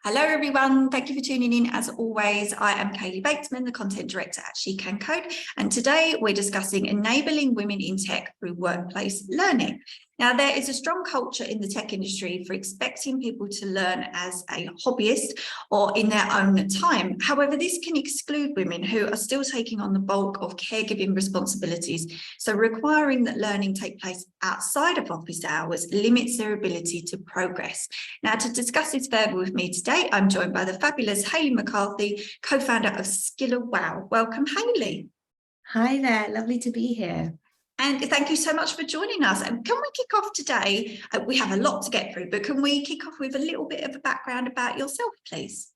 Hello everyone, thank you for tuning in. As always, I am Hayley McCarthy, the content director at She Can Code, and today we're discussing enabling women in tech through workplace learning. Now, there is a strong culture in the tech industry for expecting people to learn as a hobbyist or in their own time. However, this can exclude women who are still taking on the bulk of caregiving responsibilities. So requiring that learning take place outside of office hours limits their ability to progress. Now, to discuss this further with me today, I'm joined by the fabulous Hayley McCarthy, co-founder of Skiller Wow. Welcome, Hayley. Hi there, lovely to be here. And thank you so much for joining us. And can we kick off today? We have a lot to get through, but can we kick off with a little bit of a background about yourself, please?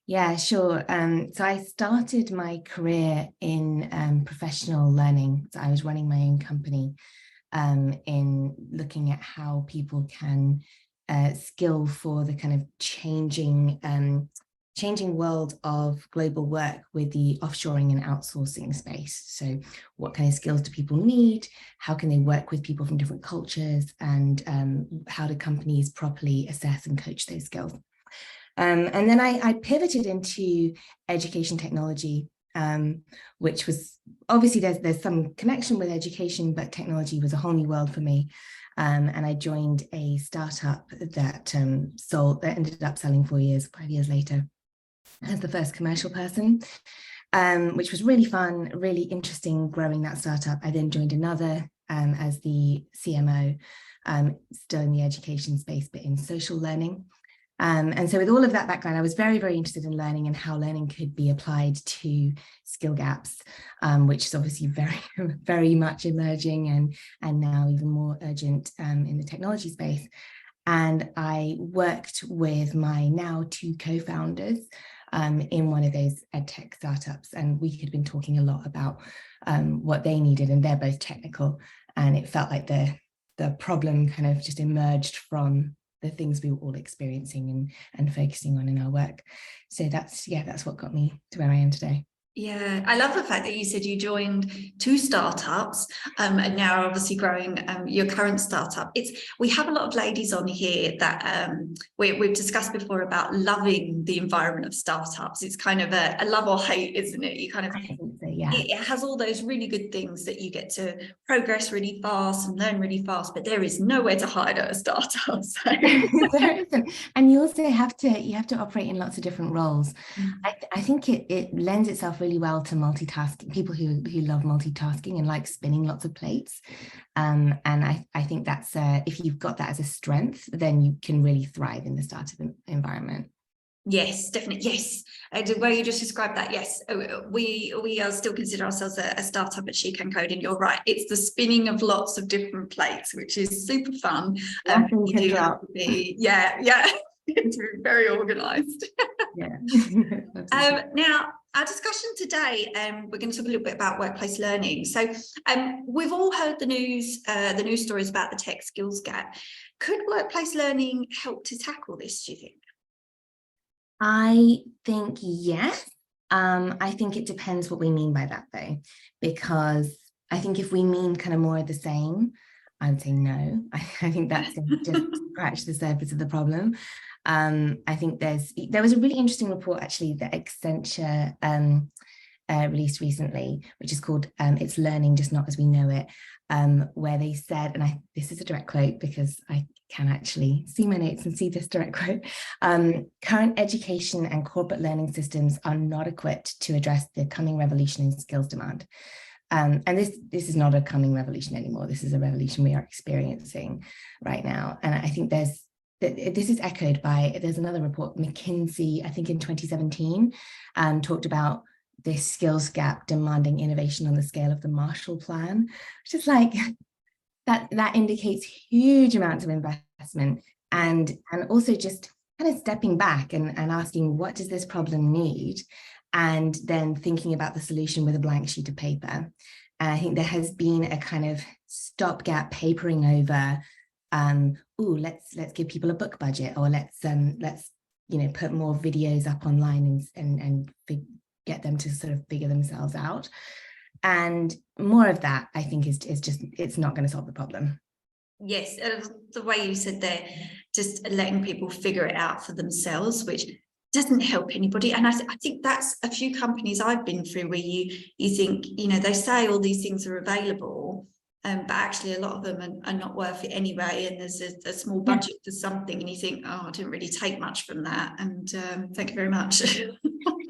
Yeah, sure. So I started my career in professional learning. So I was running my own company in looking at how people can skill for the kind of changing world of global work with the offshoring and outsourcing space. So what kind of skills do people need? How can they work with people from different cultures? And how do companies properly assess and coach those skills? And then I pivoted into education technology, which was obviously there's some connection with education, but technology was a whole new world for me. And I joined a startup that ended up selling 5 years later, as the first commercial person, which was really fun, really interesting growing that startup. I then joined another as the CMO, still in the education space, but in social learning. And so with all of that background, I was very, very interested in learning and how learning could be applied to skill gaps, which is obviously very, very much emerging and now even more urgent in the technology space. And I worked with my now 2 co-founders in one of those edtech startups, and we had been talking a lot about what they needed, and they're both technical, and it felt like the problem kind of just emerged from the things we were all experiencing and focusing on in our work. So that's what got me to where I am today. Yeah, I love the fact that you said you joined 2 startups and now are obviously growing your current startup. We have a lot of ladies on here that we've discussed before about loving the environment of startups. It's kind of a love or hate, isn't it? You kind of, I think so, yeah. It has all those really good things that you get to progress really fast and learn really fast, but there is nowhere to hide at a startup. So. There isn't. And you also have to operate in lots of different roles. I think it lends itself really well to multitasking, people who love multitasking and like spinning lots of plates. And I think that's if you've got that as a strength, then you can really thrive in the startup environment. Yes, definitely. Yes. The way you just described that. Yes. We are still consider ourselves a startup at She Can Code, and you're right. It's the spinning of lots of different plates, which is super fun. Nothing can drop. To be, to be very organized. Yeah. Now, our discussion today, we're going to talk a little bit about workplace learning. So we've all heard the news stories about the tech skills gap. Could workplace learning help to tackle this, do you think? I think yes. I think it depends what we mean by that, though, because I think if we mean kind of more of the same, I would say no. I think that's just scratch the surface of the problem. I think there was a really interesting report actually that Accenture released recently, which is called "It's Learning, Just Not as We Know It," where they said, and this is a direct quote because I can actually see my notes and see this direct quote, current education and corporate learning systems are not equipped to address the coming revolution in skills demand. And this is not a coming revolution anymore. This is a revolution we are experiencing right now. And I think this is echoed by, there's another report, McKinsey, I think in 2017, talked about this skills gap demanding innovation on the scale of the Marshall Plan, which is like, that indicates huge amounts of investment and also just kind of stepping back and asking, what does this problem need? And then thinking about the solution with a blank sheet of paper. I think there has been a kind of stopgap papering over, let's give people a book budget, or let's put more videos up online and get them to sort of figure themselves out. And more of that, I think, is just, it's not going to solve the problem. Yes, the way you said there, just letting people figure it out for themselves, which doesn't help anybody. And I think that's a few companies I've been through where you think, they say all these things are available, but actually a lot of them are not worth it anyway. And there's a small budget for something, and you think, oh, I didn't really take much from that. And thank you very much.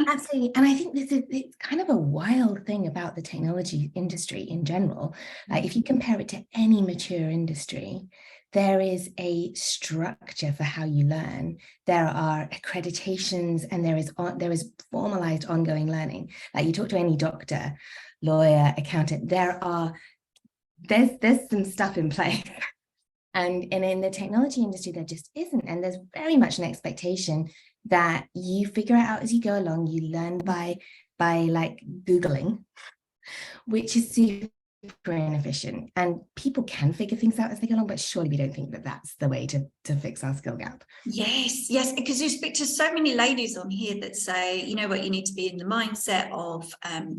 Absolutely. And I think it's kind of a wild thing about the technology industry in general. If you compare it to any mature industry, there is a structure for how you learn. There are accreditations, and there is formalized ongoing learning. Like you talk to any doctor, lawyer, accountant, there's some stuff in place. And in the technology industry, there just isn't. And there's very much an expectation that you figure it out as you go along. You learn by like Googling, which is super inefficient. And people can figure things out as they go along, but surely we don't think that that's the way to fix our skill gap. Yes, because you speak to so many ladies on here that say, you need to be in the mindset of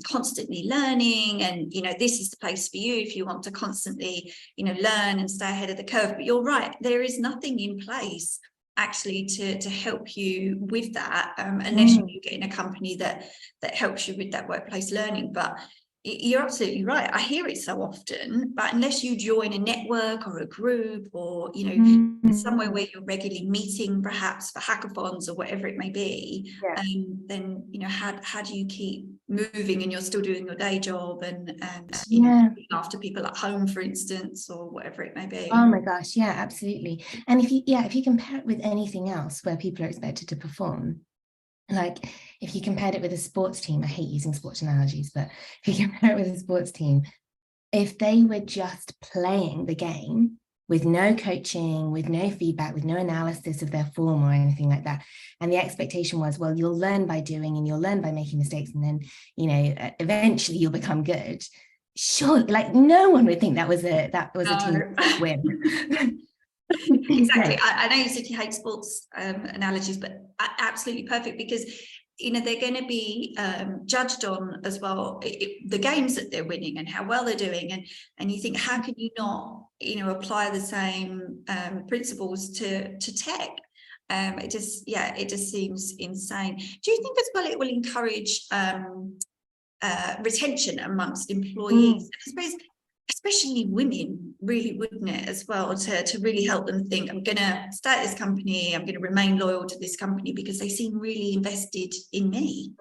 constantly learning, and this is the place for you if you want to constantly learn and stay ahead of the curve. But you're right, there is nothing in place actually to help you with that, unless you get in a company that helps you with that workplace learning. But you're absolutely right. I hear it so often, but unless you join a network or a group, or somewhere where you're regularly meeting, perhaps for hackathons or whatever it may be, then how do you keep moving, and you're still doing your day job and looking after people at home, for instance, or whatever it may be. Oh my gosh, yeah, absolutely. And if you compare it with anything else where people are expected to perform, like if you compared it with a sports team, I hate using sports analogies, but if you compare it with a sports team, if they were just playing the game with no coaching, with no feedback, with no analysis of their form or anything like that, and the expectation was, well, you'll learn by doing, and you'll learn by making mistakes, and then eventually you'll become good. Sure, like no one would think that was a team win. Exactly. I know you said you hate sports analogies, but absolutely perfect, because they're going to be judged on as well the games that they're winning and how well they're doing, and you think, how can you not apply the same principles to tech? It just seems insane. Do you think as well it will encourage retention amongst employees? I suppose especially women, really, wouldn't it, as well, to really help them think, I'm going to start this company, I'm going to remain loyal to this company because they seem really invested in me.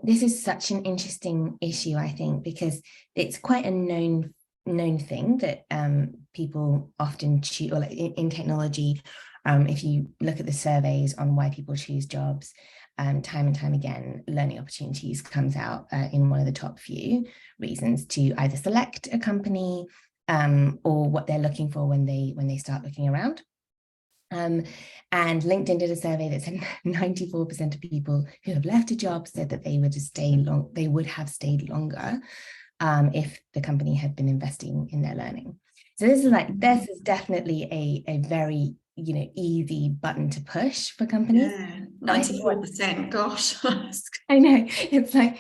This is such an interesting issue, I think, because it's quite a known thing that people often choose, or like in technology, if you look at the surveys on why people choose jobs, time and time again, learning opportunities comes out in one of the top few reasons to either select a company or what they're looking for when they start looking around. And LinkedIn did a survey that said 94% of people who have left a job said that they would have stayed longer if the company had been investing in their learning. So this is definitely a very easy button to push for companies. 94%, gosh. I know, it's like,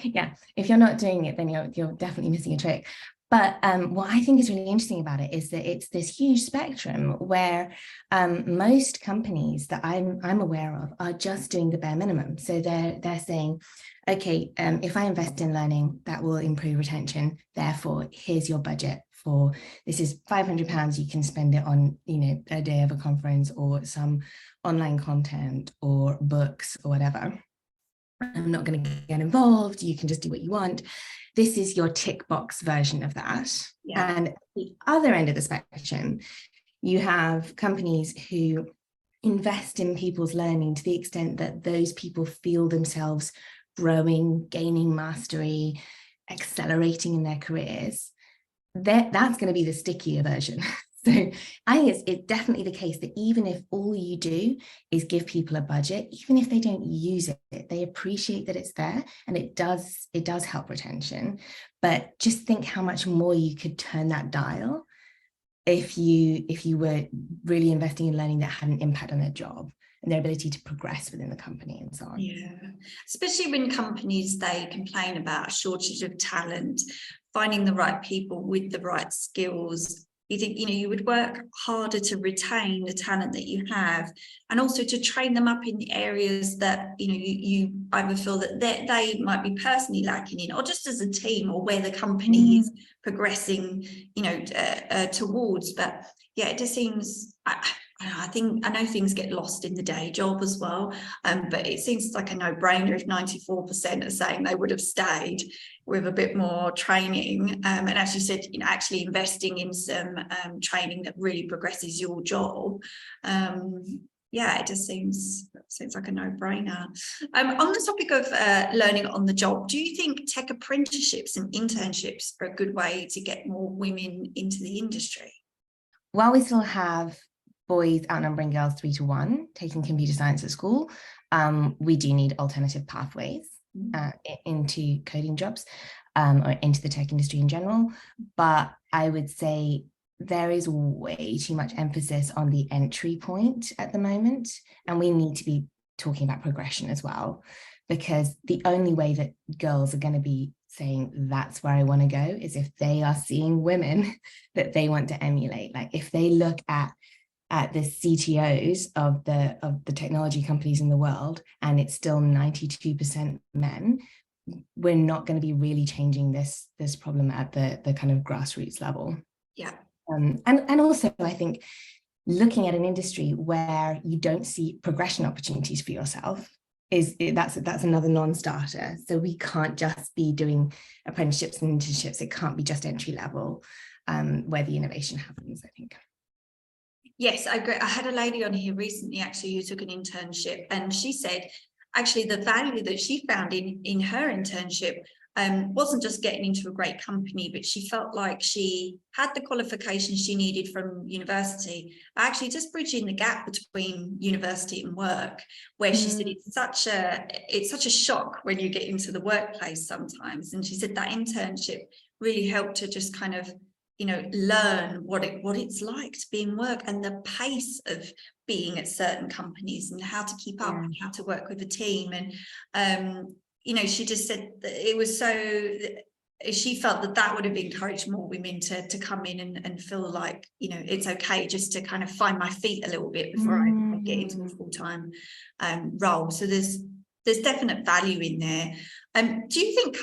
if you're not doing it, then you're definitely missing a trick. But what I think is really interesting about it is that it's this huge spectrum where most companies that I'm aware of are just doing the bare minimum. So they're saying, okay, if I invest in learning, that will improve retention. Therefore, here's your budget. This is £500, you can spend it on a day of a conference or some online content or books or whatever. I'm not going to get involved, you can just do what you want. This is your tick box version of that. And at the other end of the spectrum, you have companies who invest in people's learning to the extent that those people feel themselves growing, gaining mastery, accelerating in their careers. That's going to be the stickier version. So I think it's definitely the case that even if all you do is give people a budget, even if they don't use it, they appreciate that it's there, and it does help retention. But just think how much more you could turn that dial if you were really investing in learning that had an impact on their job and their ability to progress within the company and so on. Yeah, especially when companies, they complain about a shortage of talent, finding the right people with the right skills you think, you would work harder to retain the talent that you have, and also to train them up in the areas that, you either feel that they might be personally lacking in, or just as a team, or where the company is progressing, towards. But yeah, it just seems, I know things get lost in the day job as well, but it seems like a no-brainer if 94% are saying they would have stayed with a bit more training, and as you said, actually investing in some training that really progresses your job. Yeah, it just seems like a no-brainer. On the topic of learning on the job, do you think tech apprenticeships and internships are a good way to get more women into the industry? While we still have boys outnumbering girls 3-1 taking computer science at school, we do need alternative pathways into coding jobs, or into the tech industry in general. But I would say there is way too much emphasis on the entry point at the moment, and we need to be talking about progression as well, because the only way that girls are going to be saying that's where I want to go is if they are seeing women that they want to emulate. Like if they look at the CTOs of the technology companies in the world, and it's still 92% men, we're not going to be really changing this problem at the kind of grassroots level. Yeah. And also, I think looking at an industry where you don't see progression opportunities for yourself that's another non-starter. So we can't just be doing apprenticeships and internships. It can't be just entry level, where the innovation happens, I think. Yes, I agree. I had a lady on here recently, actually, who took an internship, and she said, actually, the value that she found in her internship wasn't just getting into a great company, but she felt like she had the qualifications she needed from university, actually just bridging the gap between university and work, where she said it's such a shock when you get into the workplace sometimes. And she said that internship really helped her just kind of, learn what it's like to be in work, and the pace of being at certain companies, and how to keep up, and how to work with a team. And she just said that it was she felt that would have encouraged more women to come in and feel like, it's okay just to kind of find my feet a little bit before I get into a full-time role. So there's definite value in there. Do you think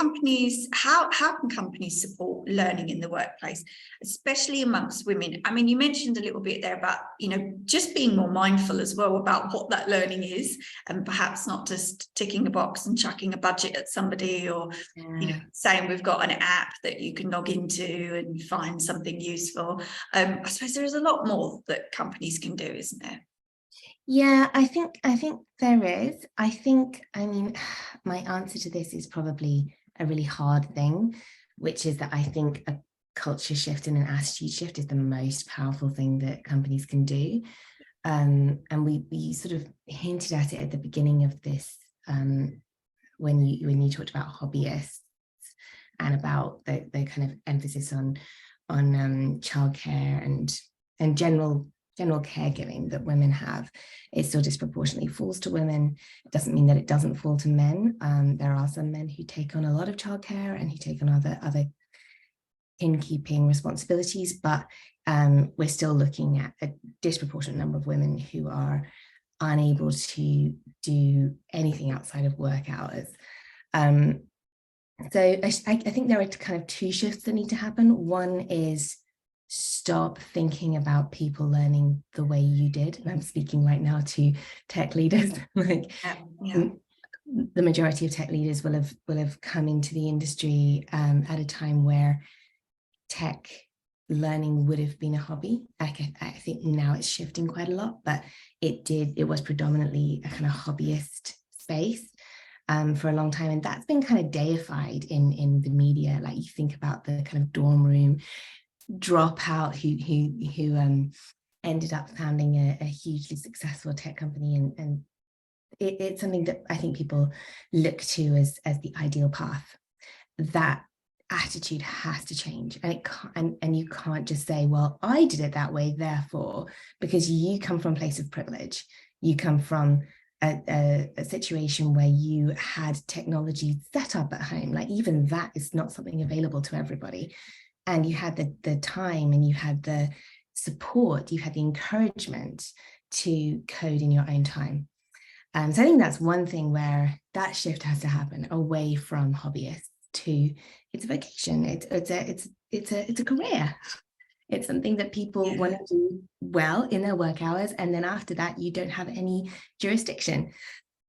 how can companies support learning in the workplace, especially amongst women? I mean, you mentioned a little bit there about, just being more mindful as well about what that learning is, and perhaps not just ticking a box and chucking a budget at somebody, or, saying we've got an app that you can log into and find something useful. I suppose there is a lot more that companies can do, isn't there? Yeah, I think there is. I mean, my answer to this is probably a really hard thing, which is that I think a culture shift and an attitude shift is the most powerful thing that companies can do. And we sort of hinted at it at the beginning of this, when you talked about hobbyists and about the kind of emphasis on childcare and general caregiving that women have. It still disproportionately falls to women. It doesn't mean that it doesn't fall to men. There are some men who take on a lot of childcare and who take on other kinkeeping responsibilities, but we're still looking at a disproportionate number of women who are unable to do anything outside of work hours. So I think there are kind of two shifts that need to happen. One is stop thinking about people learning the way you did. And I'm speaking right now to tech leaders. The majority of tech leaders will have come into the industry at a time where tech learning would have been a hobby. I think now it's shifting quite a lot, but it was predominantly a kind of hobbyist space for a long time, and that's been kind of deified in the media. Like, you think about the kind of dorm room dropout who ended up founding a hugely successful tech company, and it's something that I think people look to as the ideal path. That attitude has to change, and you can't just say, well, I did it that way, therefore, because you come from a place of privilege. You come from a situation where you had technology set up at home. Like, even that is not something available to everybody. and you had the time, and you had the support, you had the encouragement to code in your own time. So I think that's one thing where that shift has to happen away from hobbyists to it's a vocation. It's a career. It's something that people want to do well in their work hours, and then after that, you don't have any jurisdiction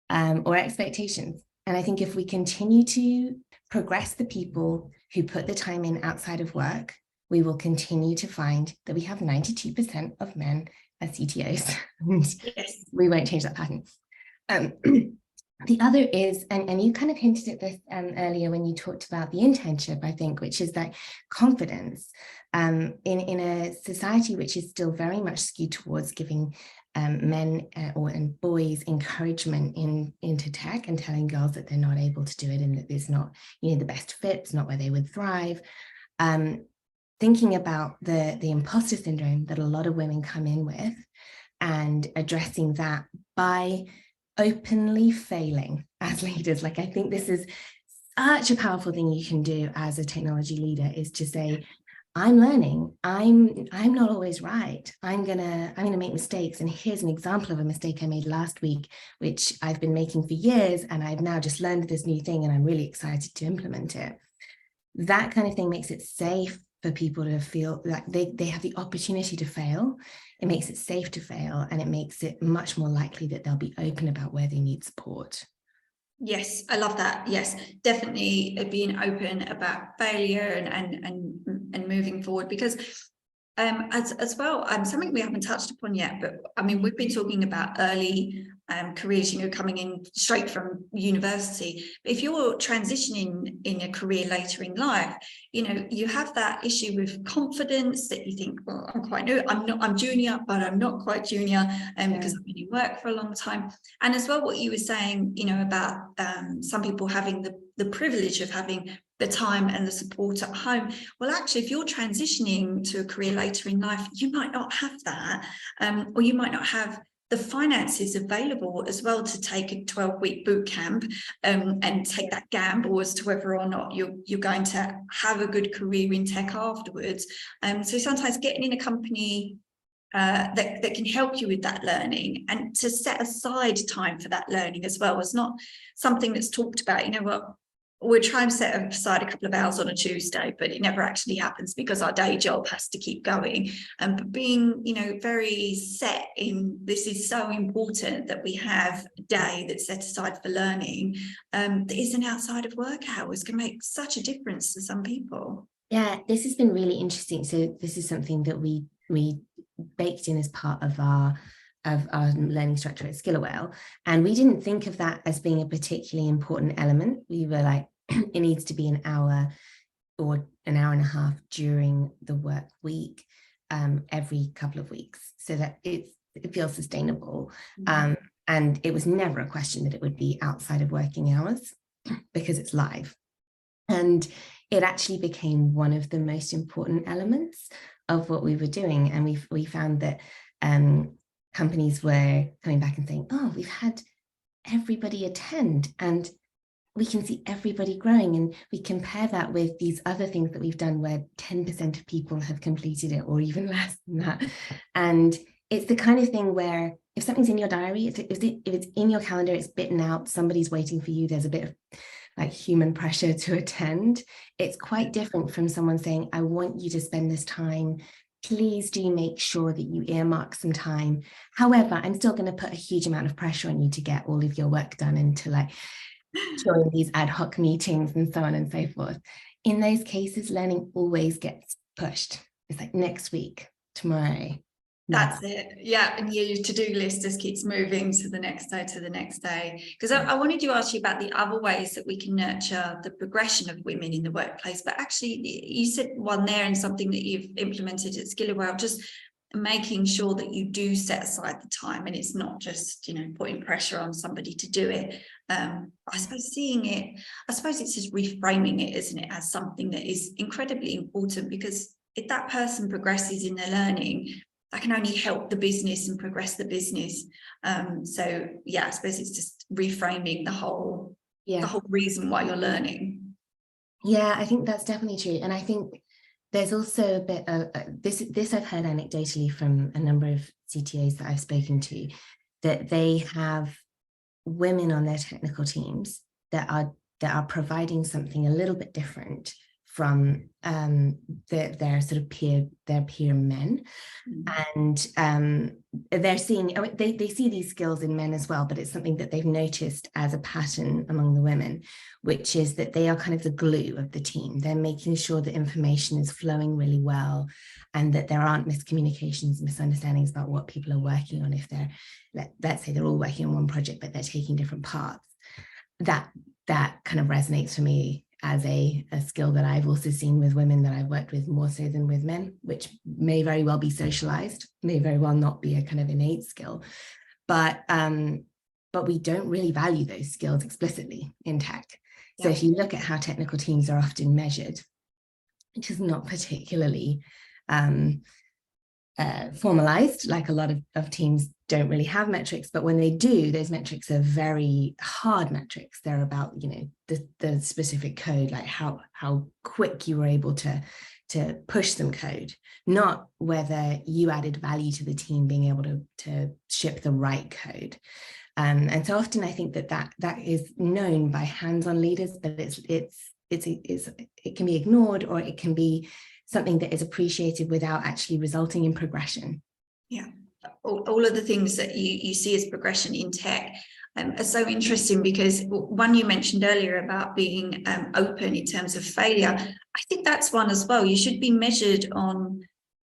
or expectations. And I think if we continue to progress the people who put the time in outside of work, we will continue to find that we have 92% of men as CTOs. Yes. We won't change that pattern. The other is, and you kind of hinted at this earlier when you talked about the internship, I think, which is that confidence in a society which is still very much skewed towards giving men and boys encouragement into tech, and telling girls that they're not able to do it, and that there's not, the best fit, it's not where they would thrive. Thinking about the imposter syndrome that a lot of women come in with, and addressing that by openly failing as leaders. Like, I think this is such a powerful thing you can do as a technology leader, is to say, I'm learning, I'm not always right, I'm gonna make mistakes, and here's an example of a mistake I made last week, which I've been making for years, and I've now just learned this new thing, and I'm really excited to implement it. That kind of thing makes it safe for people to feel like they have the opportunity to fail. It makes it safe to fail, and it makes it much more likely that they'll be open about where they need support. Yes, I love that. Yes, definitely being open about failure and moving forward, because as well, something we haven't touched upon yet, but I mean, we've been talking about early careers, coming in straight from university. But if you're transitioning in a career later in life, you have that issue with confidence, that you think, well, I'm quite new, I'm junior, but I'm not quite junior, because I've been in work for a long time. And as well, what you were saying, about some people having the privilege of having the time and the support at home. Well, actually, if you're transitioning to a career later in life, you might not have that, or you might not have the finances available as well to take a 12-week boot camp and take that gamble as to whether or not you're going to have a good career in tech afterwards. So sometimes getting in a company that can help you with that learning, and to set aside time for that learning as well, is not something that's talked about. What, we're trying to set aside a couple of hours on a Tuesday, but it never actually happens because our day job has to keep going. But being, very set in, this is so important that we have a day that's set aside for learning, that isn't outside of work hours, can make such a difference to some people. Yeah, this has been really interesting. So this is something that we baked in as part of our learning structure at Skillawell. And we didn't think of that as being a particularly important element. We were like, it needs to be an hour or an hour and a half during the work week, every couple of weeks, so that it feels sustainable. And it was never a question that it would be outside of working hours, because it's live. And it actually became one of the most important elements of what we were doing. And we found that companies were coming back and saying, oh, we've had everybody attend, and we can see everybody growing. And we compare that with these other things that we've done where 10% of people have completed it, or even less than that. And it's the kind of thing where if something's in your diary, if it's in your calendar, it's bitten out, somebody's waiting for you, there's a bit of like human pressure to attend. It's quite different from someone saying, I want you to spend this time. Please do make sure that you earmark some time. However, I'm still going to put a huge amount of pressure on you to get all of your work done and to like join these ad hoc meetings and so on and so forth. In those cases, learning always gets pushed. It's like next week, tomorrow. That's it. Yeah. And your to-do list just keeps moving to the next day, to the next day. Because I wanted to ask you about the other ways that we can nurture the progression of women in the workplace. But actually, you said one there, and something that you've implemented at Skillawell, just making sure that you do set aside the time, and it's not just, putting pressure on somebody to do it. I suppose it's just reframing it, isn't it, as something that is incredibly important, because if that person progresses in their learning, that can only help the business and progress the business. So yeah, I suppose it's just reframing the whole reason why you're learning. Yeah, I think that's definitely true. And I think There's also a bit of this I've heard anecdotally from a number of CTOs that I've spoken to, that they have women on their technical teams that are providing something a little bit different from their sort of peer men. And they're seeing, they see these skills in men as well, but it's something that they've noticed as a pattern among the women, which is that they are kind of the glue of the team. They're making sure that information is flowing really well and that there aren't miscommunications, misunderstandings about what people are working on. If they're, let's say they're all working on one project, but they're taking different parts, that kind of resonates for me as a skill that I've also seen with women that I've worked with more so than with men, which may very well be socialized, may very well not be a kind of innate skill, but we don't really value those skills explicitly in tech. So if you look at how technical teams are often measured, which is not particularly formalized, like a lot of teams don't really have metrics, but when they do, those metrics are very hard metrics. They're about, you know, the specific code, like how quick you were able to push some code, not whether you added value to the team being able to ship the right code. And so often I think that is known by hands-on leaders, but it can be ignored, or it can be something that is appreciated without actually resulting in progression. Yeah, all of the things that you see as progression in tech are so interesting, because one you mentioned earlier about being open in terms of failure. I think that's one as well. You should be measured on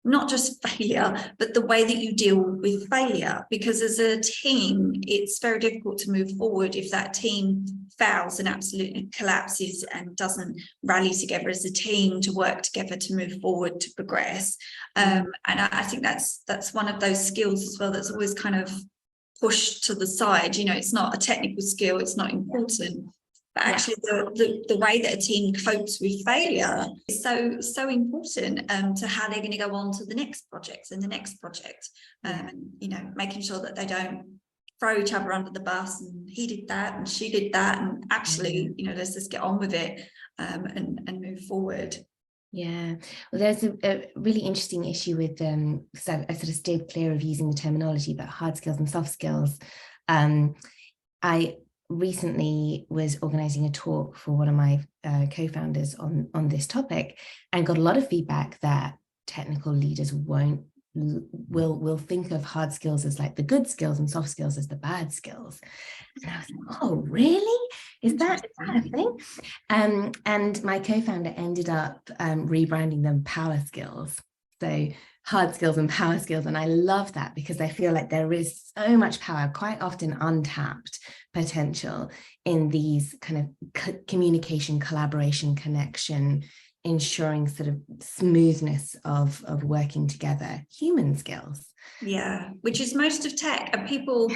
not just failure, but the way that you deal with failure, because as a team, it's very difficult to move forward if that team fails and absolutely collapses and doesn't rally together as a team to work together to move forward, to progress. And I think that's one of those skills as well that's always kind of pushed to the side. You know, it's not a technical skill, it's not important, but actually the way that a team copes with failure is so important to how they're going to go on to the next project and the next project. You know, making sure that they don't throw each other under the bus, and he did that and she did that, and actually, you know, let's just get on with it and move forward. Yeah, well, there's a really interesting issue with because I sort of stayed clear of using the terminology, but hard skills and soft skills. I recently was organizing a talk for one of my co-founders on this topic, and got a lot of feedback that technical leaders will think of hard skills as like the good skills and soft skills as the bad skills. And I was like, oh, really? Is that a thing? And my co-founder ended up rebranding them power skills. So hard skills and power skills. And I love that, because I feel like there is so much power, quite often untapped potential in these kind of communication, collaboration, connection, ensuring sort of smoothness of working together, human skills. Yeah, which is most of tech, and people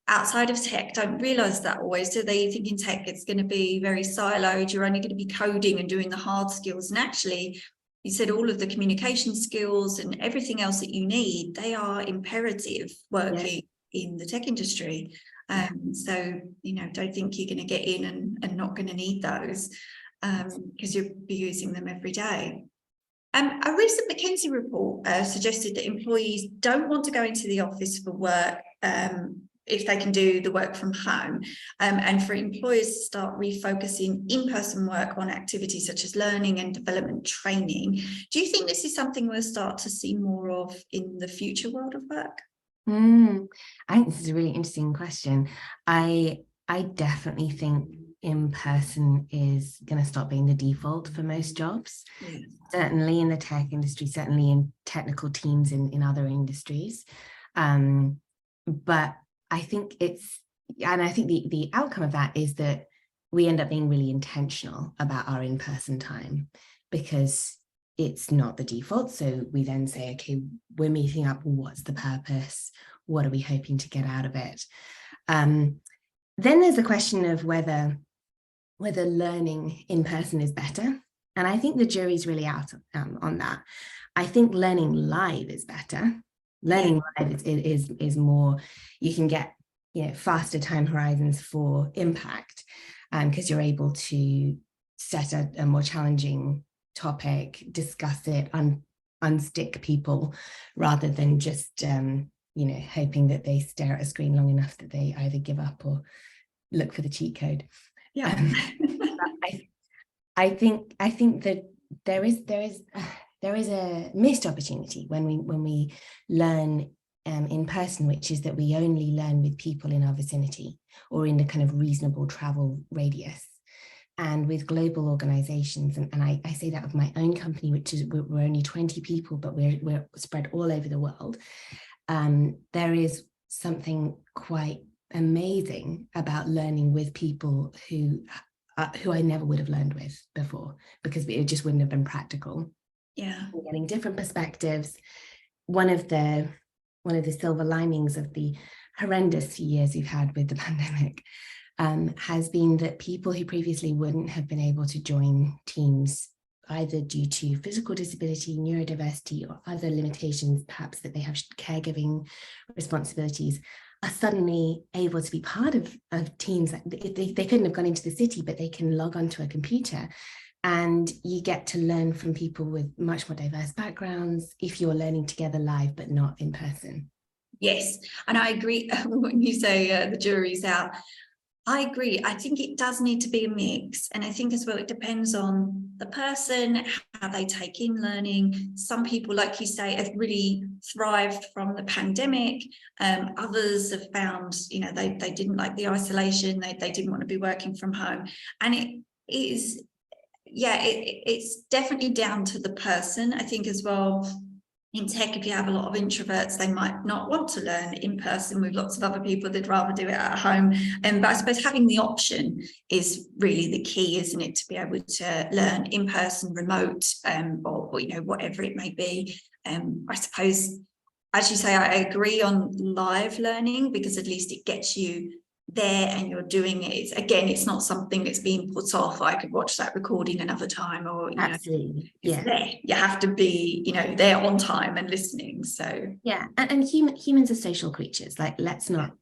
outside of tech don't realize that always, do they? Think in tech it's going to be very siloed, you're only going to be coding and doing the hard skills, and actually you said all of the communication skills and everything else that you need, they are imperative working in the tech industry. So, you know, don't think you're going to get in and not going to need those, because you'll be using them every day. A recent McKinsey report suggested that employees don't want to go into the office for work if they can do the work from home, and for employers to start refocusing in-person work on activities such as learning and development training. Do you think this is something we'll start to see more of in the future world of work? I think this is a really interesting question. I definitely think in-person is going to stop being the default for most jobs. Certainly in the tech industry, certainly in technical teams in other industries. But I think the outcome of that is that we end up being really intentional about our in-person time, because it's not the default. So we then say, okay, we're meeting up. What's the purpose? What are we hoping to get out of it? Then there's the question of whether learning in person is better. And I think the jury's really out on that. I think learning live is better. Learning live is more, you can get, you know, faster time horizons for impact, because you're able to set a more challenging topic, discuss it, unstick people, rather than just hoping that they stare at a screen long enough that they either give up or look for the cheat code. Yeah. I think that there is a missed opportunity when we learn in person, which is that we only learn with people in our vicinity or in a kind of reasonable travel radius. And with global organizations, and I say that of my own company, which is we're only 20 people, but we're spread all over the world. There is something quite amazing about learning with people who I never would have learned with before, because it just wouldn't have been practical. Yeah. We're getting different perspectives. One of the silver linings of the horrendous years we've had with the pandemic has been that people who previously wouldn't have been able to join teams, either due to physical disability, neurodiversity, or other limitations, perhaps that they have caregiving responsibilities, are suddenly able to be part of teams. They couldn't have gone into the city, but they can log onto a computer, and you get to learn from people with much more diverse backgrounds if you're learning together live, but not in person. Yes, and I agree when you say the jury's out. I agree. I think it does need to be a mix. And I think as well, it depends on the person, how they take in learning. Some people, like you say, have really thrived from the pandemic. Others have found, they didn't like the isolation. They didn't want to be working from home. And it is, it's definitely down to the person. I think as well, in tech, if you have a lot of introverts, they might not want to learn in person with lots of other people. They'd rather do it at home. But I suppose having the option is really the key, isn't it? To be able to learn in person, remote, or whatever it may be. I suppose, as you say, I agree on live learning, because at least it gets you there and you're doing it. Again, it's not something that's being put off. I could watch that recording another time, or Absolutely, it's there. You have to be there on time and listening. So yeah, and humans are social creatures. Like, let's not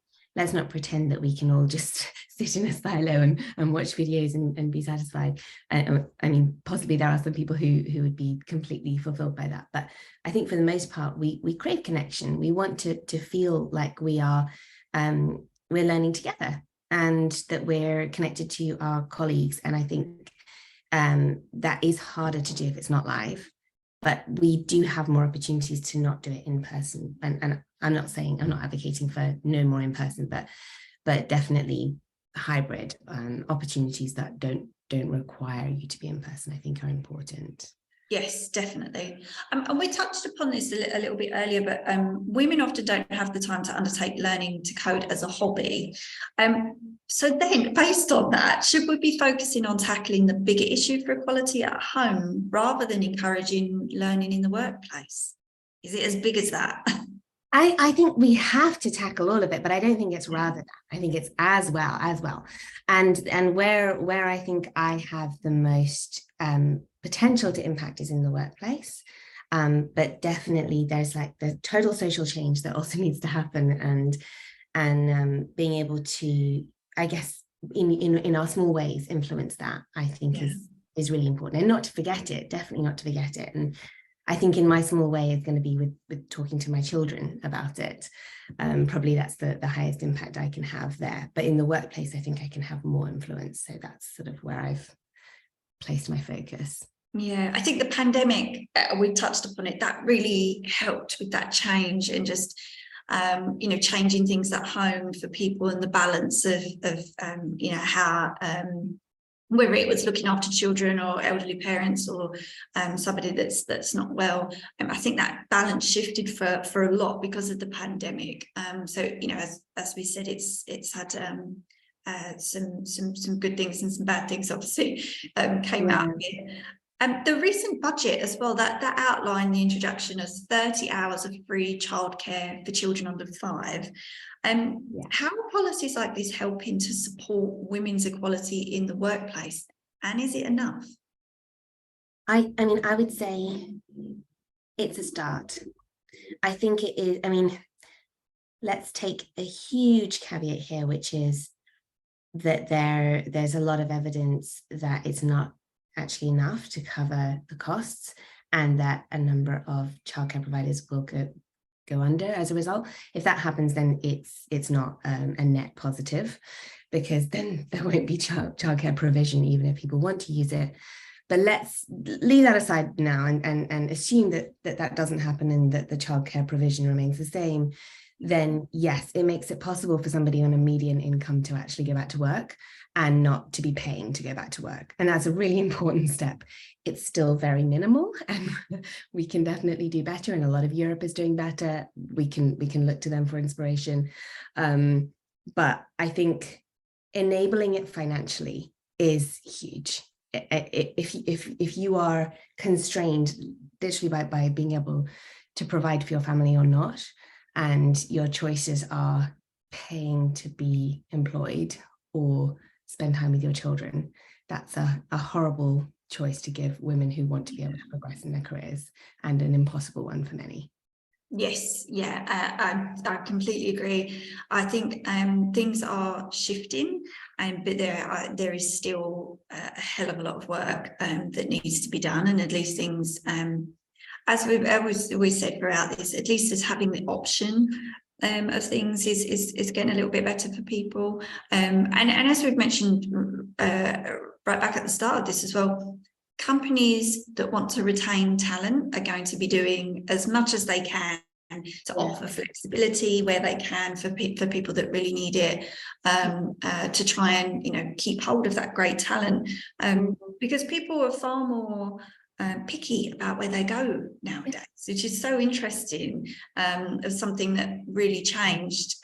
pretend that we can all just sit in a silo and watch videos and be satisfied. I mean, possibly there are some people who would be completely fulfilled by that, but I think for the most part, we crave connection. We want to feel like we are we're learning together, and that we're connected to our colleagues. And I think that is harder to do if it's not live, but we do have more opportunities to not do it in person. And I'm not advocating for no more in person, but definitely hybrid opportunities that don't require you to be in person, I think, are important. yes, definitely. And we touched upon this a little bit earlier, but women often don't have the time to undertake learning to code as a hobby. So then, based on that, should we be focusing on tackling the bigger issue for equality at home rather than encouraging learning in the workplace? Is it as big as that? I think we have to tackle all of it, but I don't think it's rather that. I think it's as well. And where I think I have the most potential to impact is in the workplace. But definitely there's like the total social change that also needs to happen, and being able to, I guess, in our small ways, influence that, I think is really important. And not to forget it, definitely not to forget it. And I think in my small way is going to be with talking to my children about it. Probably that's the highest impact I can have there. But in the workplace, I think I can have more influence. So that's sort of where I've placed my focus. Yeah, I think the pandemic, we touched upon it, that really helped with that change, and just changing things at home for people, and the balance of how whether it was looking after children or elderly parents, or somebody that's not well. I think that balance shifted for a lot because of the pandemic. So as we said, it's had some good things and some bad things obviously came out of it. The recent budget as well, that outlined the introduction of 30 hours of free childcare for children under 5. How are policies like this helping to support women's equality in the workplace? And is it enough? I mean, I would say it's a start. I think it is. I mean, let's take a huge caveat here, which is that there's a lot of evidence that it's not actually enough to cover the costs, and that a number of childcare providers will go under as a result. If that happens, then it's not a net positive, because then there won't be childcare provision, even if people want to use it. But let's leave that aside now and assume that doesn't happen and that the childcare provision remains the same. Then yes, it makes it possible for somebody on a median income to actually go back to work and not to be paying to go back to work. And that's a really important step. It's still very minimal, and we can definitely do better. And a lot of Europe is doing better. We can look to them for inspiration. But I think enabling it financially is huge. If you are constrained literally by being able to provide for your family or not, and your choices are paying to be employed or spend time with your children, that's a horrible choice to give women who want to be able to progress in their careers, and an impossible one for many. Yes, yeah, I completely agree. I think things are shifting, but there is still a hell of a lot of work that needs to be done, and at least things, as we've always said throughout this, at least as having the option of things is getting a little bit better for people. And as we've mentioned right back at the start of this as well, companies that want to retain talent are going to be doing as much as they can to offer flexibility where they can for people that really need it, to try and keep hold of that great talent, because people are far more picky about where they go nowadays, which is so interesting, of something that really changed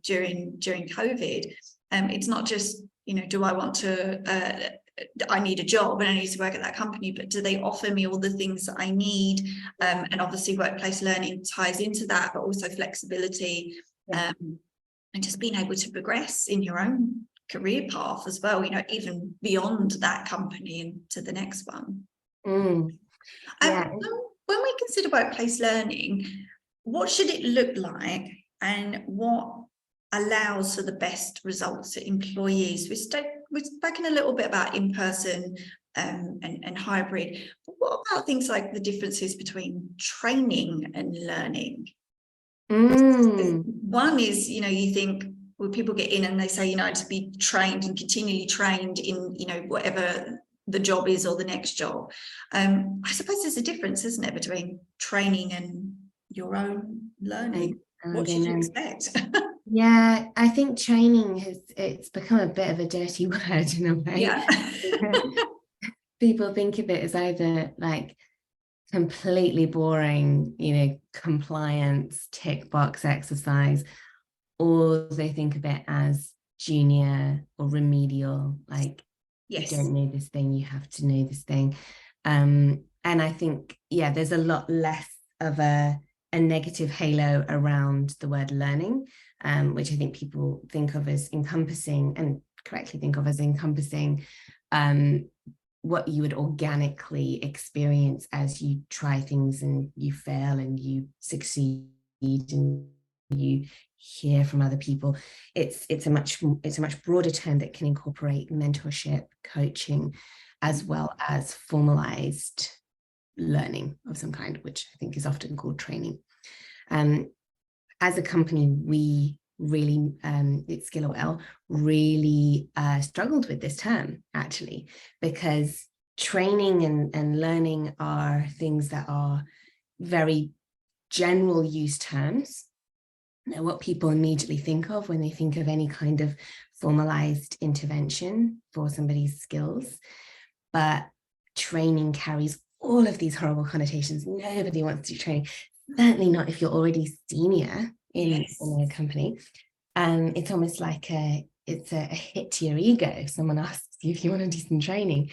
during COVID. It's not just do I want to I need a job and I need to work at that company, but do they offer me all the things that I need? And obviously workplace learning ties into that, but also flexibility, and just being able to progress in your own career path as well, even beyond that company and to the next one. When we consider workplace learning, what should it look like, and what allows for the best results for employees? We've spoken a little bit about in-person and hybrid, but what about things like the differences between training and learning? One is, you think, well, people get in and they say, to be trained and continually trained in, whatever the job is or the next job. I suppose there's a difference, isn't there, between training and your own learning? What should you expect? Yeah, I think training it's become a bit of a dirty word in a way. Yeah. People think of it as either like completely boring, compliance, tick box exercise, or they think of it as junior or remedial, like, yes, you don't know this thing, you have to know this thing. And I think, there's a lot less of a negative halo around the word learning, which I think people think of as encompassing, and correctly think of as encompassing, what you would organically experience as you try things and you fail and you succeed and you hear from other people. It's a much broader term that can incorporate mentorship, coaching, as well as formalized learning of some kind, which I think is often called training. As a company, we really, at Skill really struggled with this term, actually, because training and learning are things that are very general use terms. Now, what people immediately think of when they think of any kind of formalized intervention for somebody's skills. But training carries all of these horrible connotations. Nobody wants to do training, certainly not if you're already senior in a company. It's almost like it's a hit to your ego if someone asks you if you want to do some training.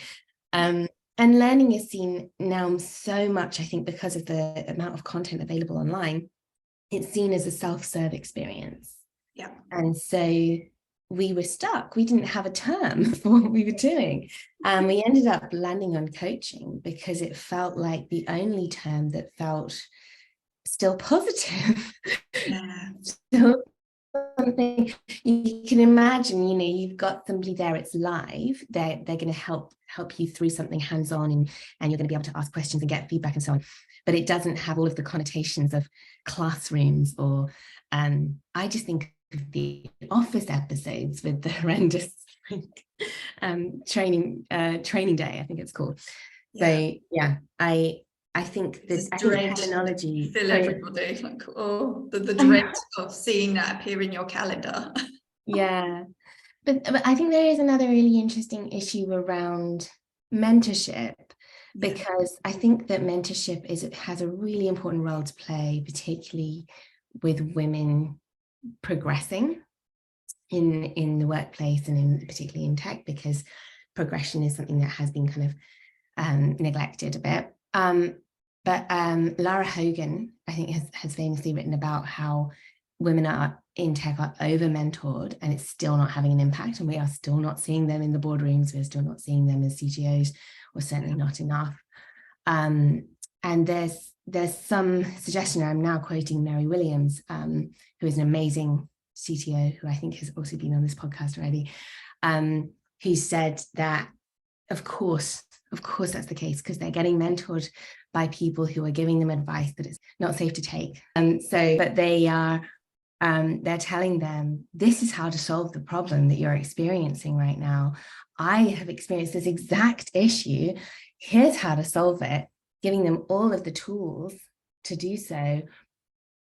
And learning is seen now so much, I think, because of the amount of content available online. It's seen as a self-serve experience. Yeah. And so we were stuck. We didn't have a term for what we were doing. And we ended up landing on coaching because it felt like the only term that felt still positive. Yeah. Still something you can imagine, you've got somebody there, it's live, they're going to help you through something hands-on, and you're going to be able to ask questions and get feedback and so on. But it doesn't have all of the connotations of classrooms or I just think of the Office episodes with the horrendous training day, I think it's called. So yeah, I think this terminology fill everybody, like, oh, the dread of seeing that appear in your calendar. Yeah, but I think there is another really interesting issue around mentorship, because I think that mentorship has a really important role to play, particularly with women progressing in the workplace and particularly in tech, because progression is something that has been kind of neglected a bit. But Lara Hogan, I think, has famously written about how women in tech are over-mentored, and it's still not having an impact, and we are still not seeing them in the boardrooms, we're still not seeing them as CTOs, or certainly not enough. And there's some suggestion, I'm now quoting Mary Williams, who is an amazing CTO, who I think has also been on this podcast already, who said that, of course that's the case, because they're getting mentored by people who are giving them advice that it's not safe to take. But they're telling them, this is how to solve the problem that you're experiencing right now. I have experienced this exact issue. Here's how to solve it, giving them all of the tools to do so.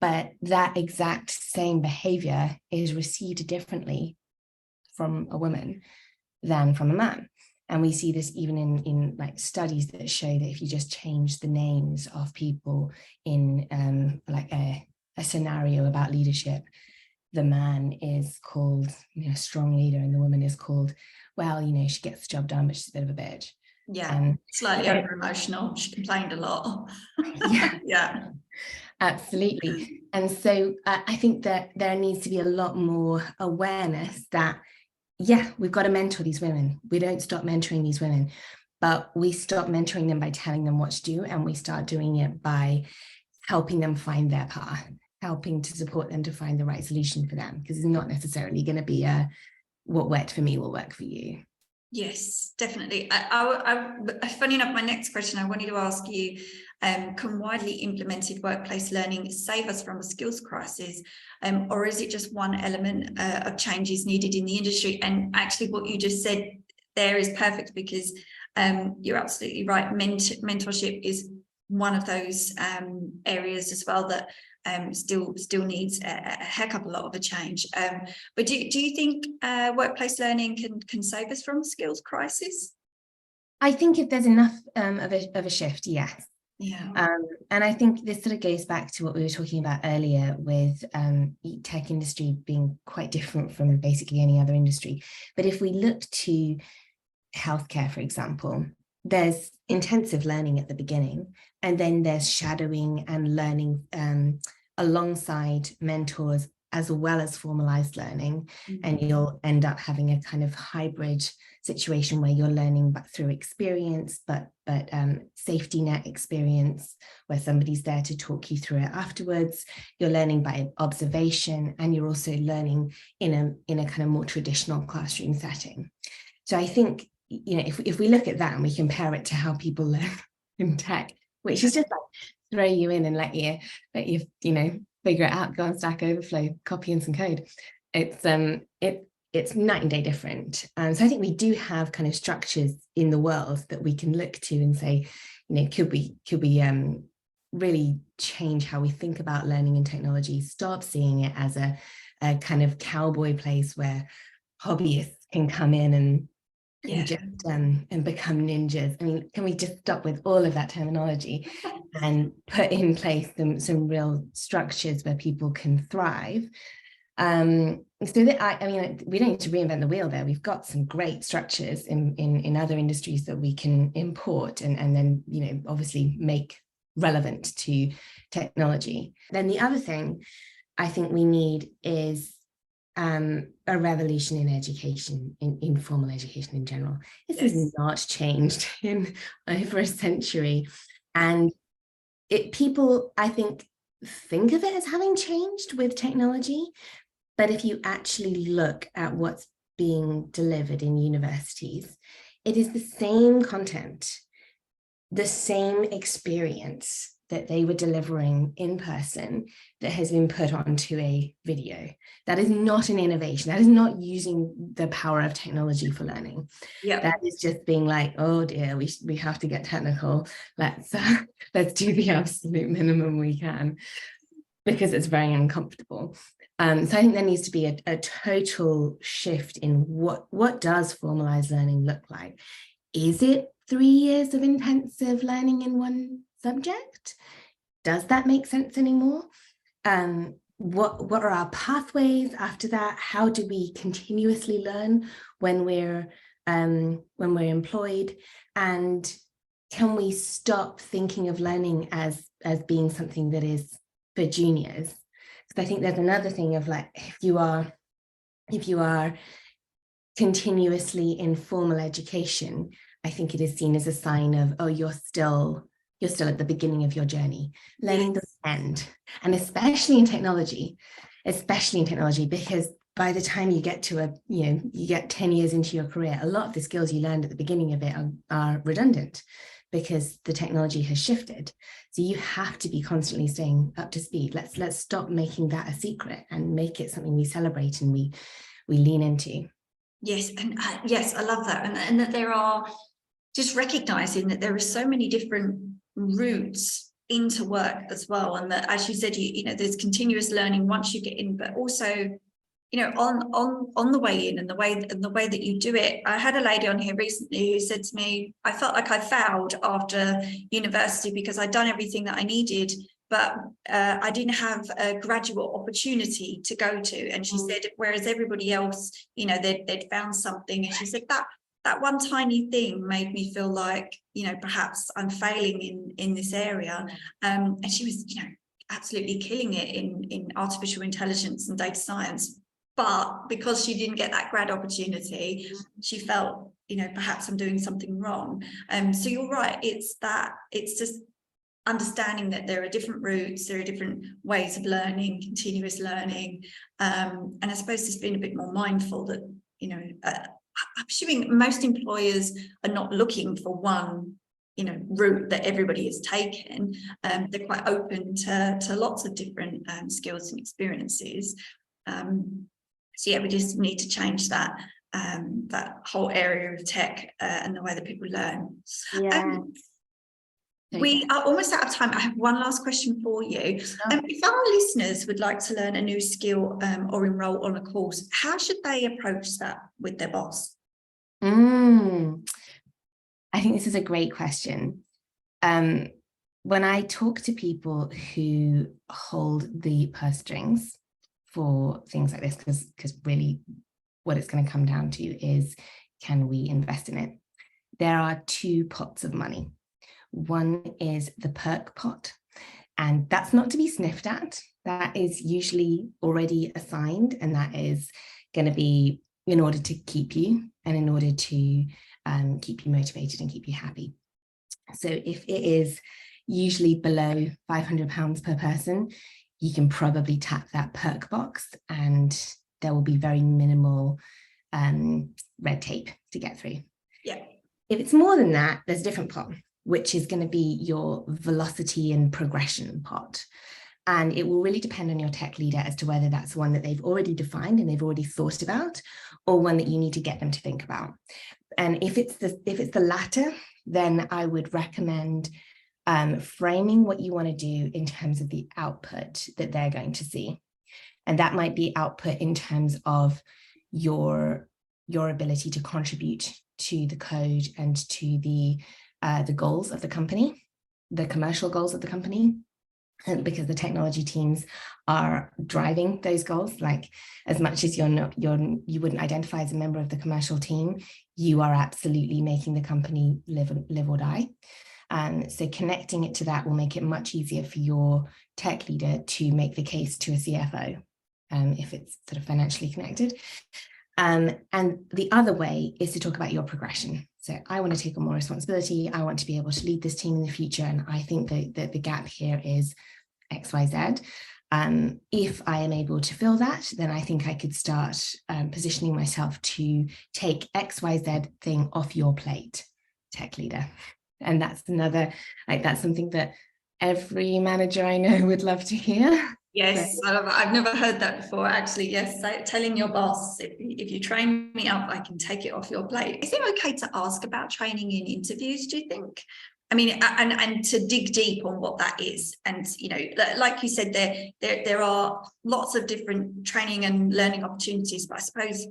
But that exact same behavior is received differently from a woman than from a man. And we see this even in like studies that show that if you just change the names of people in like a scenario about leadership, the man is called, strong leader, and the woman is called, well, she gets the job done, but she's a bit of a bitch. Yeah, slightly over emotional. She complained a lot. Yeah, absolutely. And so I think that there needs to be a lot more awareness that, yeah, we've got to mentor these women. We don't stop mentoring these women, but we stop mentoring them by telling them what to do, and we start doing it by helping them find their path, helping to support them to find the right solution for them, because it's not necessarily going to be what worked for me will work for you. Yes, definitely. Funny enough, my next question I wanted to ask you, can widely implemented workplace learning save us from a skills crisis, or is it just one element of changes needed in the industry? And actually what you just said there is perfect, because you're absolutely right. Mentorship is one of those areas as well that still needs a heck of a lot of a change. But do you think workplace learning can save us from a skills crisis? I think if there's enough of a shift, yes. Yeah. And I think this sort of goes back to what we were talking about earlier with tech industry being quite different from basically any other industry. But if we look to healthcare, for example, there's intensive learning at the beginning, and then there's shadowing and learning alongside mentors, as well as formalized learning. And you'll end up having a kind of hybrid situation where you're learning but through experience, but safety net experience, where somebody's there to talk you through it afterwards. You're learning by observation, and you're also learning in a kind of more traditional classroom setting. So I think, if we look at that and we compare it to how people learn in tech, which is just like throw you in and let you figure it out, go on Stack Overflow, copy in some code. It's night and day different. So I think we do have kind of structures in the world that we can look to and say, could we really change how we think about learning and technology, stop seeing it as a kind of cowboy place where hobbyists can come in and become ninjas. I mean, can we just stop with all of that terminology and put in place some real structures where people can thrive? So that we don't need to reinvent the wheel there. We've got some great structures in other industries that we can import and then obviously make relevant to technology. Then the other thing I think we need is a revolution in education, in formal education in general. This has not changed in over a century, and people, I think of it as having changed with technology, But if you actually look at what's being delivered in universities, it is the same content, the same experience that they were delivering in person that has been put onto a video. That is not an innovation. That is not using the power of technology for learning. Yeah. That is just being like, oh dear, we have to get technical. Let's do the absolute minimum we can, because it's very uncomfortable. So I think there needs to be a total shift in what does formalized learning look like. Is it 3 years of intensive learning in one subject? Does that make sense anymore? What are our pathways after that? How do we continuously learn when we're employed? And can we stop thinking of learning as being something that is for juniors? Because I think there's another thing of like, if you are continuously in formal education, I think it is seen as a sign of, oh, you're still at the beginning of your journey. Learning doesn't end. And especially in technology, because by the time you get to you get 10 years into your career, a lot of the skills you learned at the beginning of it are redundant because the technology has shifted. So you have to be constantly staying up to speed. Let's stop making that a secret and make it something we celebrate and we lean into. Yes, and yes, I love that, and that there are, just recognizing that there are so many different routes into work as well, and that, as you said, you know, there's continuous learning once you get in, but also, you know, on the way in and the way that you do it. I had a lady on here recently who said to me, I felt like I failed after university because I'd done everything that I needed, but I didn't have a graduate opportunity to go to. And she said, whereas everybody else, you know, they'd found something. And she said that one tiny thing made me feel like, you know, perhaps I'm failing in this area. And she was, you know, absolutely killing it in artificial intelligence and data science. But because she didn't get that grad opportunity, she felt, you know, perhaps I'm doing something wrong. So you're right. It's just understanding that there are different routes, there are different ways of learning, continuous learning. And I suppose just being a bit more mindful that, you know, I'm assuming most employers are not looking for one, you know, route that everybody has taken. They're quite open to lots of different skills and experiences. So yeah, we just need to change that whole area of tech and the way that people learn. Yeah. We are almost out of time. I have one last question for you. If our listeners would like to learn a new skill or enroll on a course, how should they approach that with their boss? I think this is a great question. When I talk to people who hold the purse strings for things like this, because really what it's going to come down to is, can we invest in it? There are two pots of money. One is the perk pot, and that's not to be sniffed at. That is usually already assigned, and that is going to be in order to keep you and in order to keep you motivated and keep you happy. So if it is usually below £500 per person, you can probably tap that perk box and there will be very minimal red tape to get through. Yeah. If it's more than that, there's a different pot, which is going to be your velocity and progression pot. And it will really depend on your tech leader as to whether that's one that they've already defined and they've already thought about, or one that you need to get them to think about. And if it's the latter, then I would recommend framing what you want to do in terms of the output that they're going to see. And that might be output in terms of your ability to contribute to the code and to the goals of the company, the commercial goals of the company, because the technology teams are driving those goals. Like, as much as you wouldn't identify as a member of the commercial team, you are absolutely making the company live or die. So connecting it to that will make it much easier for your tech leader to make the case to a CFO, if it's sort of financially connected. And the other way is to talk about your progression. So I want to take on more responsibility. I want to be able to lead this team in the future. And I think that the gap here is XYZ. If I am able to fill that, then I think I could start positioning myself to take XYZ thing off your plate, tech leader. And that's another, that's something that every manager I know would love to hear. Yes, I've never heard that before, actually. Yes, so telling your boss, if you train me up, I can take it off your plate. Is it okay to ask about training in interviews, do you think? I mean, and to dig deep on what that is. And, you know, like you said, there are lots of different training and learning opportunities, but I suppose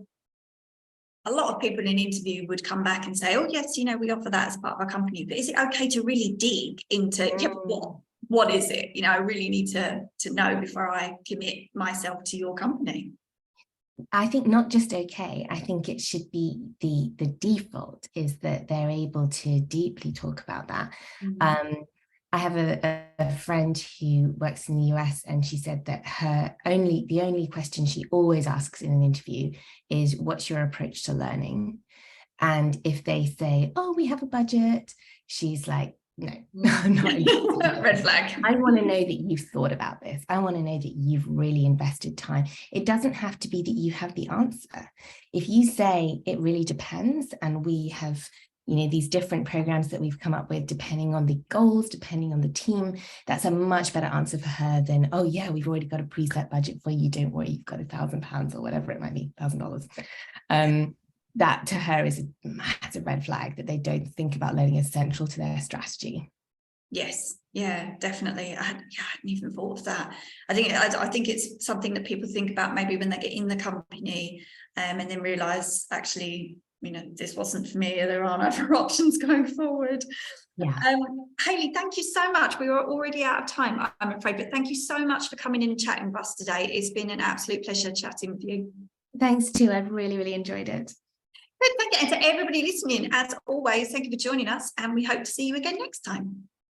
a lot of people in an interview would come back and say, oh, yes, you know, we offer that as part of our company. But is it okay to really dig into what is it? You know, I really need to know before I commit myself to your company. I think not just okay, I think it should be the default is that they're able to deeply talk about that. I have a friend who works in the US, and she said that the only question she always asks in an interview is, what's your approach to learning? And if they say, oh, we have a budget, she's like, no, I'm not. Red flag. I want to know that you've thought about this. I want to know that you've really invested time. It doesn't have to be that you have the answer. If you say it really depends, and we have, you know, these different programs that we've come up with, depending on the goals, depending on the team, that's a much better answer for her than, oh yeah, we've already got a preset budget for you. Don't worry, you've got £1,000 or whatever it might be, $1,000. That to her is a massive red flag, that they don't think about learning as central to their strategy. Yes, yeah, definitely. I hadn't even thought of that. I think it's something that people think about maybe when they get in the company, and then realise, actually, you know, this wasn't for me, or there aren't other options going forward. Yeah. Hayley, thank you so much. We are already out of time, I'm afraid, but thank you so much for coming in and chatting with us today. It's been an absolute pleasure chatting with you. Thanks too. I've really, really enjoyed it. Thank you. And to everybody listening, as always, thank you for joining us, and we hope to see you again next time.